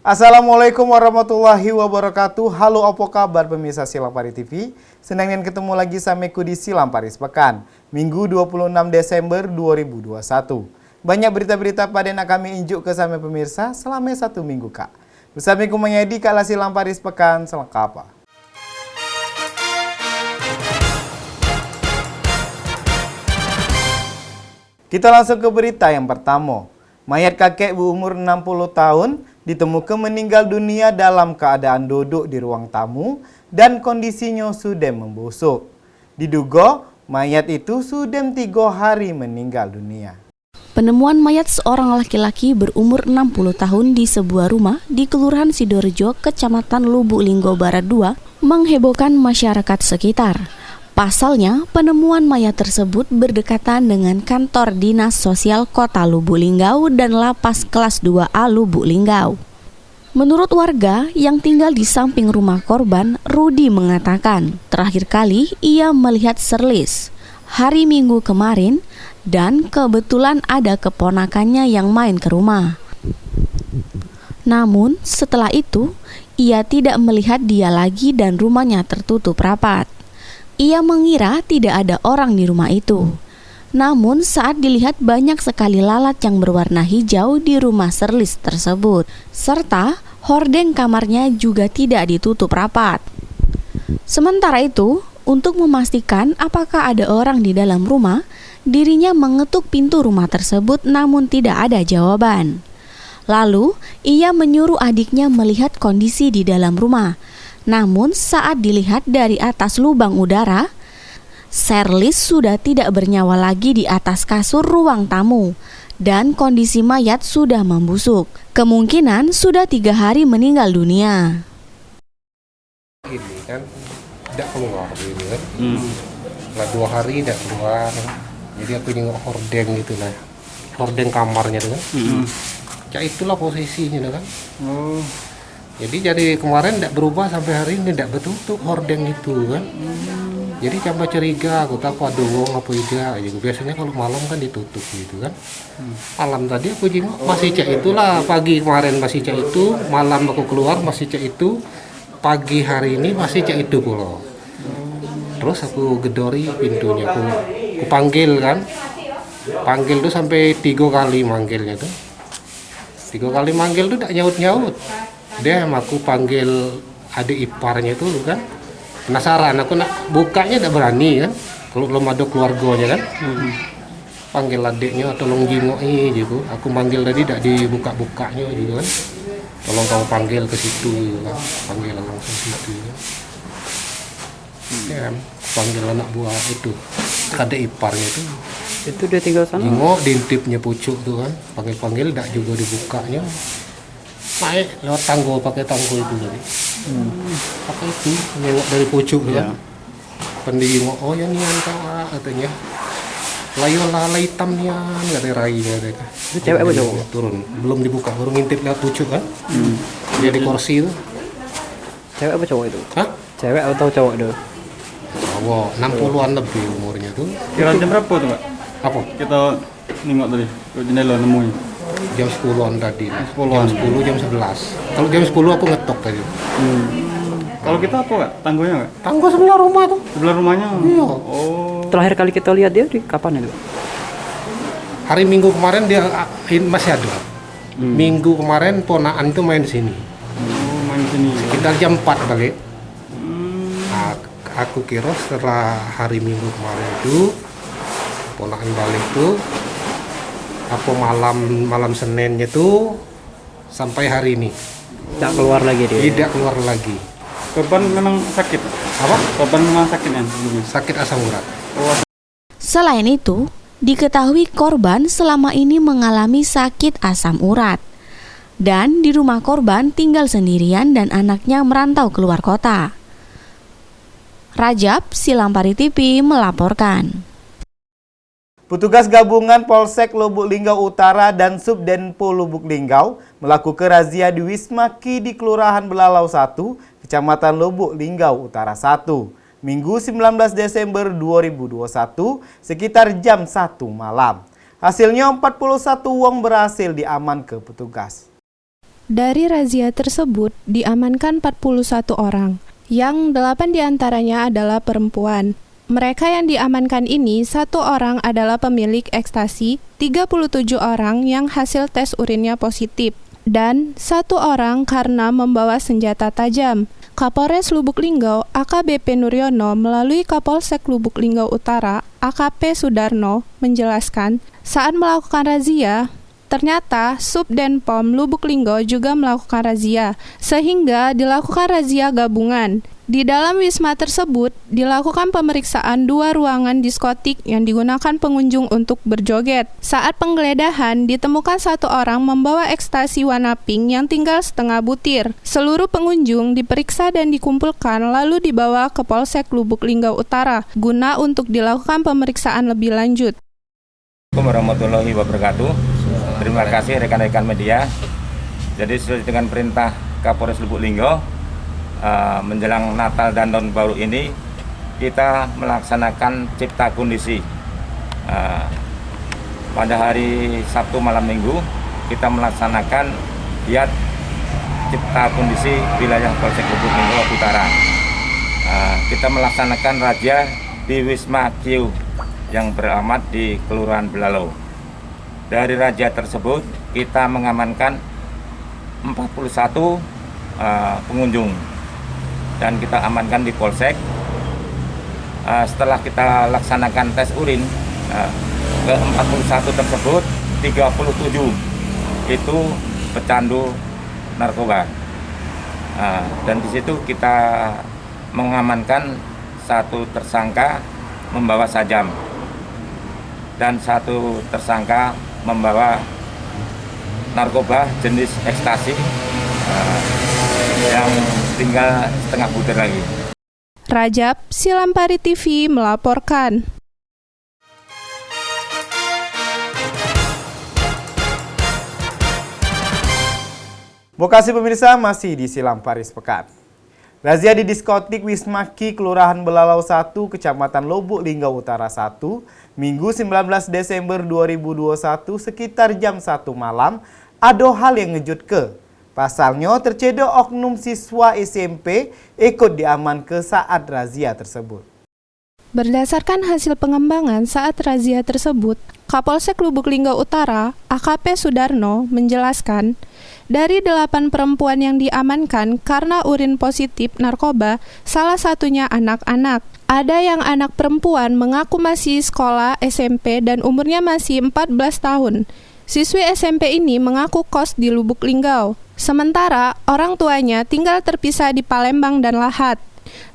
Assalamualaikum warahmatullahi wabarakatuh. Halo, apa kabar pemirsa Silampari TV? Senang ketemu lagi sameku di Silampari Sepekan, Minggu 26 Desember 2021. Banyak berita-berita pada nak kami injuk ke sampai pemirsa selama satu minggu kak. Bersamiku mengedi kala Silampari Sepekan selengkapnya. Kita langsung ke berita yang pertama. Mayat kakek berumur 60 tahun ditemukan meninggal dunia dalam keadaan duduk di ruang tamu dan kondisinya sudah membusuk. Diduga mayat itu sudah 3 hari meninggal dunia. Penemuan mayat seorang laki-laki berumur 60 tahun di sebuah rumah di Kelurahan Sidorejo, Kecamatan Lubuk Linggau Barat 2 menghebohkan masyarakat sekitar. Pasalnya, penemuan mayat tersebut berdekatan dengan kantor Dinas Sosial Kota Lubuk Linggau dan Lapas Kelas 2A Lubuk Linggau. Menurut warga yang tinggal di samping rumah korban, Rudi mengatakan terakhir kali ia melihat Serlis hari Minggu kemarin dan kebetulan ada keponakannya yang main ke rumah. Namun setelah itu, ia tidak melihat dia lagi dan rumahnya tertutup rapat. Ia mengira tidak ada orang di rumah itu. Namun saat dilihat banyak sekali lalat yang berwarna hijau di rumah Serlis tersebut, serta hordeng kamarnya juga tidak ditutup rapat. Sementara itu, untuk memastikan apakah ada orang di dalam rumah, dirinya mengetuk pintu rumah tersebut namun tidak ada jawaban. Lalu, ia menyuruh adiknya melihat kondisi di dalam rumah. Namun saat dilihat dari atas lubang udara, Serlis sudah tidak bernyawa lagi di atas kasur ruang tamu dan kondisi mayat sudah membusuk. Kemungkinan sudah 3 hari meninggal dunia. Ini kan tidak keluar ini kan. Setelah 2 hari tidak keluar. Jadi aku nengok hordeng gitu lah. Hordeng kamarnya tuh kan. Ya itulah posisinya kan. Jadi kemarin tidak berubah sampai hari ini tidak bertutup hordeng itu kan. Jadi coba curiga, aku tahu ada wong apa tidak. Jadi biasanya kalau malam kan ditutup gitu kan. Malam tadi aku jenguk masih cek itulah, pagi kemarin masih cek itu, malam aku keluar masih cek itu, pagi hari ini masih cek itu pula. Terus aku gedori pintunya, aku panggil kan. Panggil tuh sampai 3 kali manggilnya tuh. 3 kali manggil tuh tidak nyaut-nyaut. Dia aku panggil adik iparnya itu kan, penasaran aku nak bukanya tidak berani kan, kalau belum ada keluarganya kan. Panggil adiknya tolong jingoi gitu, aku manggil tadi tidak dibuka-bukanya gitu kan, tolong kamu panggil ke situ gitu kan, panggil langsung situ kan. Ya, panggil anak buah itu adik iparnya itu dia tinggal sana. jingok diintipnya pucuk tuh kan, panggil tidak juga dibukanya. Naik lewat tanggo, pakai tanggo itu tadi. Pakai itu nengok dari pucuk kan. Pendingok, oh ya nian kawak katanya. Layu lala hitam nian katanya rainya katanya. Itu cewek apa cowok? Turun, belum dibuka, baru ngintip lewat pucuk kan. Dia di kursi itu. Cewek apa cowok itu? Hah? Cewek atau cowok itu? Cowok, 60-an lebih umurnya tuh. Kira jam berapa tuh Pak? Apa? Kita nengok tadi, ke jendela nemuin. Jam 10-an tadi. Jam 10-an. Jam 10, jam 11. Kalau jam 10 aku ngetok tadi. Kalau kita apa Kak? Tanggonya Kak? Tanggo sebelah rumah tuh. Sebelah rumahnya? Iya. Oh. Terakhir kali kita lihat dia di kapan itu? Hari Minggu kemarin dia masih ada. Minggu kemarin ponakan itu main di sini. Oh, main sini. Sekitar jam 4 balik. Nah, aku kira setelah hari Minggu kemarin itu ponakan balik itu apa malam Seninnya tuh sampai hari ini Tak keluar lagi dia. tidak keluar lagi. Korban memang sakit? Apa? Korban memang sakit ya? Sakit asam urat. Selain itu, diketahui korban selama ini mengalami sakit asam urat. Dan di rumah korban tinggal sendirian dan anaknya merantau keluar kota. Rajab, Silampari TV melaporkan. Petugas gabungan Polsek Lubuk Linggau Utara dan Subdenpol Lubuk Linggau melakukan razia di Wisma Ki di Kelurahan Belalau 1, Kecamatan Lubuk Linggau Utara 1, Minggu 19 Desember 2021 sekitar jam 1 malam. Hasilnya 41 uang berhasil diamankan petugas. Dari razia tersebut diamankan 41 orang, yang 8 diantaranya adalah perempuan. Mereka yang diamankan ini, 1 orang adalah pemilik ekstasi, 37 orang yang hasil tes urinnya positif, dan 1 orang karena membawa senjata tajam. Kapolres Lubuk Linggau AKBP Nuryono melalui Kapolsek Lubuk Linggau Utara AKP Sudarno menjelaskan saat melakukan razia, ternyata Subdenpom Lubuk Linggau juga melakukan razia, sehingga dilakukan razia gabungan. Di dalam wisma tersebut dilakukan pemeriksaan 2 ruangan diskotik yang digunakan pengunjung untuk berjoget. Saat penggeledahan ditemukan 1 orang membawa ekstasi warna pink yang tinggal setengah butir. Seluruh pengunjung diperiksa dan dikumpulkan lalu dibawa ke Polsek Lubuk Linggau Utara guna untuk dilakukan pemeriksaan lebih lanjut. Assalamualaikum warahmatullahi wabarakatuh. Terima kasih rekan-rekan media. Jadi sesuai dengan perintah Kapolres Lubuk Linggau, menjelang Natal dan Tahun Baru ini kita melaksanakan cipta kondisi. Pada hari Sabtu malam Minggu kita melaksanakan giat cipta kondisi wilayah Polsek Lubuk Linggau Utara. Kita melaksanakan razia di Wisma Q yang beralamat di Kelurahan Belalau. Dari razia tersebut kita mengamankan 41 pengunjung dan kita amankan di Polsek. Setelah kita laksanakan tes urin ke 41 tersebut, 37 itu pecandu narkoba. Dan di situ kita mengamankan 1 tersangka membawa sajam dan 1 tersangka membawa narkoba jenis ekstasi yang tinggal setengah butir lagi. Rajab, Silampari TV melaporkan. Bekasi pemirsa, masih di Silampari Sepekan. Razia di diskotik Wisma Ki Kelurahan Belalau 1, Kecamatan Lubuk Linggau Utara 1, Minggu 19 Desember 2021 sekitar jam 1 malam, ada hal yang ngejutke. Pasalnya tercedok oknum siswa SMP ikut diamankan saat razia tersebut. Berdasarkan hasil pengembangan saat razia tersebut, Kapolsek Lubuk Linggau Utara AKP Sudarno menjelaskan, dari 8 perempuan yang diamankan karena urin positif narkoba, salah satunya anak-anak. Ada yang anak perempuan mengaku masih sekolah SMP dan umurnya masih 14 tahun. Siswi SMP ini mengaku kos di Lubuk Linggau. Sementara orang tuanya tinggal terpisah di Palembang dan Lahat.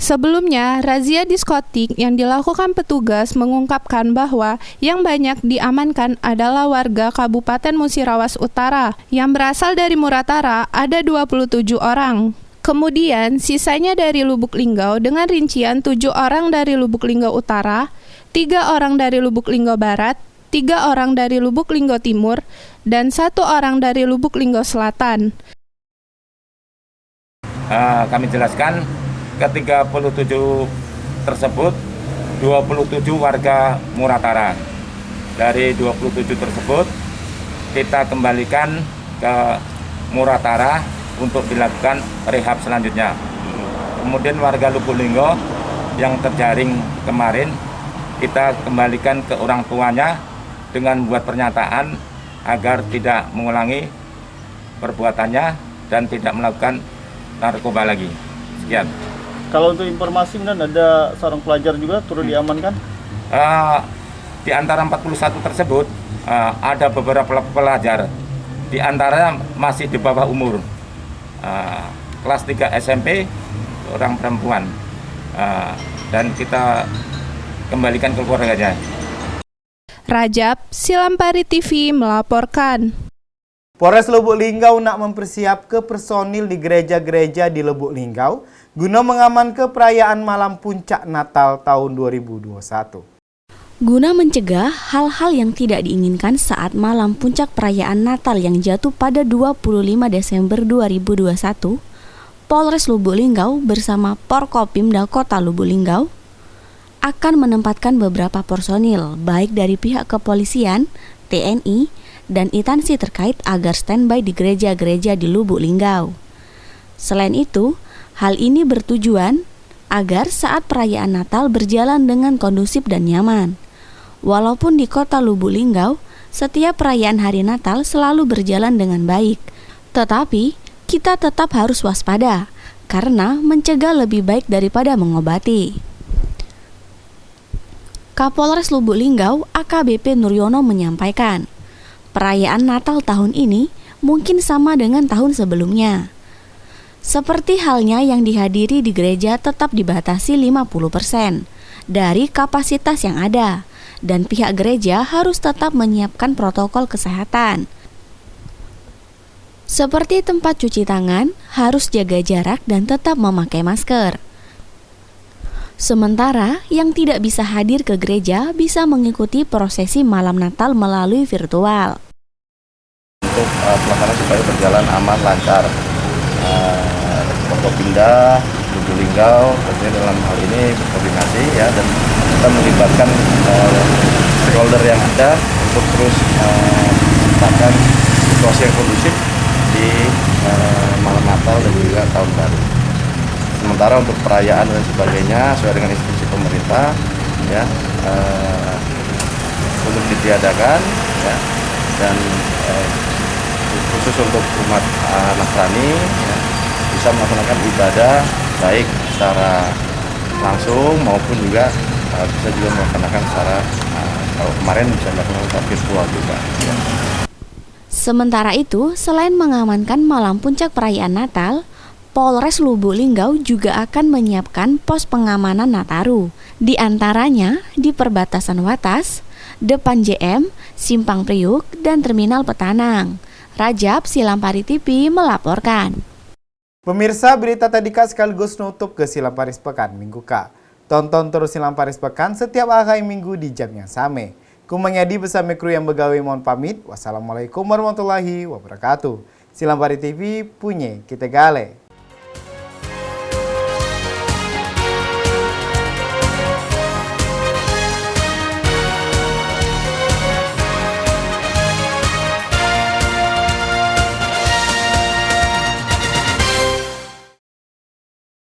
Sebelumnya, razia diskotik yang dilakukan petugas mengungkapkan bahwa yang banyak diamankan adalah warga Kabupaten Musirawas Utara. Yang berasal dari Muratara ada 27 orang. Kemudian sisanya dari Lubuk Linggau dengan rincian 7 orang dari Lubuk Linggau Utara, 3 orang dari Lubuk Linggau Barat, 3 orang dari Lubuk Linggau Timur, dan 1 orang dari Lubuk Linggau Selatan. Kami jelaskan ke 37 tersebut 27 warga Muratara. Dari 27 tersebut kita kembalikan ke Muratara untuk dilakukan rehab selanjutnya. Kemudian warga Lubuk Linggau yang terjaring kemarin kita kembalikan ke orang tuanya dengan buat pernyataan agar tidak mengulangi perbuatannya dan tidak melakukan narkoba lagi. Sekian. Kalau untuk informasi, dan ada seorang pelajar juga turut diamankan? Di antara 41 tersebut ada beberapa pelajar, di antaranya masih di bawah umur, kelas 3 SMP, orang perempuan, dan kita kembalikan ke keluarganya. Rajab, Silampari TV melaporkan. Polres Lubuk Linggau nak mempersiapkan personil di gereja-gereja di Lubuk Linggau guna mengamankan perayaan malam puncak Natal tahun 2021. Guna mencegah hal-hal yang tidak diinginkan saat malam puncak perayaan Natal yang jatuh pada 25 Desember 2021, Polres Lubuk Linggau bersama Porkopimda Kota Lubuk Linggau akan menempatkan beberapa personil, baik dari pihak kepolisian, TNI, dan instansi terkait agar standby di gereja-gereja di Lubuk Linggau. Selain itu, hal ini bertujuan agar saat perayaan Natal berjalan dengan kondusif dan nyaman. Walaupun di kota Lubuk Linggau, setiap perayaan hari Natal selalu berjalan dengan baik, tetapi kita tetap harus waspada, karena mencegah lebih baik daripada mengobati. Kapolres Lubuk Linggau AKBP Nuryono menyampaikan, perayaan Natal tahun ini mungkin sama dengan tahun sebelumnya. Seperti halnya yang dihadiri di gereja tetap dibatasi 50% dari kapasitas yang ada, dan pihak gereja harus tetap menyiapkan protokol kesehatan. Seperti tempat cuci tangan, harus jaga jarak dan tetap memakai masker. Sementara yang tidak bisa hadir ke gereja bisa mengikuti prosesi malam Natal melalui virtual. Untuk pelaksanaan supaya berjalan aman, lancar. Forkopimda Lubuk Linggau tentunya dalam hal ini berkoordinasi ya, dan kita melibatkan stakeholder yang ada untuk terus menciptakan situasi yang kondusif di malam Natal dan juga tahun baru. Sementara untuk perayaan dan sebagainya sesuai dengan instruksi pemerintah ya, untuk ditiadakan ya, dan khusus untuk umat Nasrani ya, bisa melaksanakan ibadah baik secara langsung maupun juga bisa juga melaksanakan secara kalau kemarin bisa dilakukan virtual juga ya. Sementara itu, selain mengamankan malam puncak perayaan Natal, Polres Lubuk Linggau juga akan menyiapkan pos pengamanan Nataru, di antaranya di perbatasan Watas, depan JM, Simpang Priuk, dan Terminal Petanang. Rajab, Silampari TV melaporkan. Pemirsa, berita tadi Kak sekaligus nutup ke Silang Paris Pekan Minggu Kak. Tonton terus Silang Paris Pekan setiap hari Minggu di jam yang sama. Kumanyadi bersama kru yang begawe mohon pamit. Wassalamualaikum warahmatullahi wabarakatuh. Silang Paris TV punya kita gale.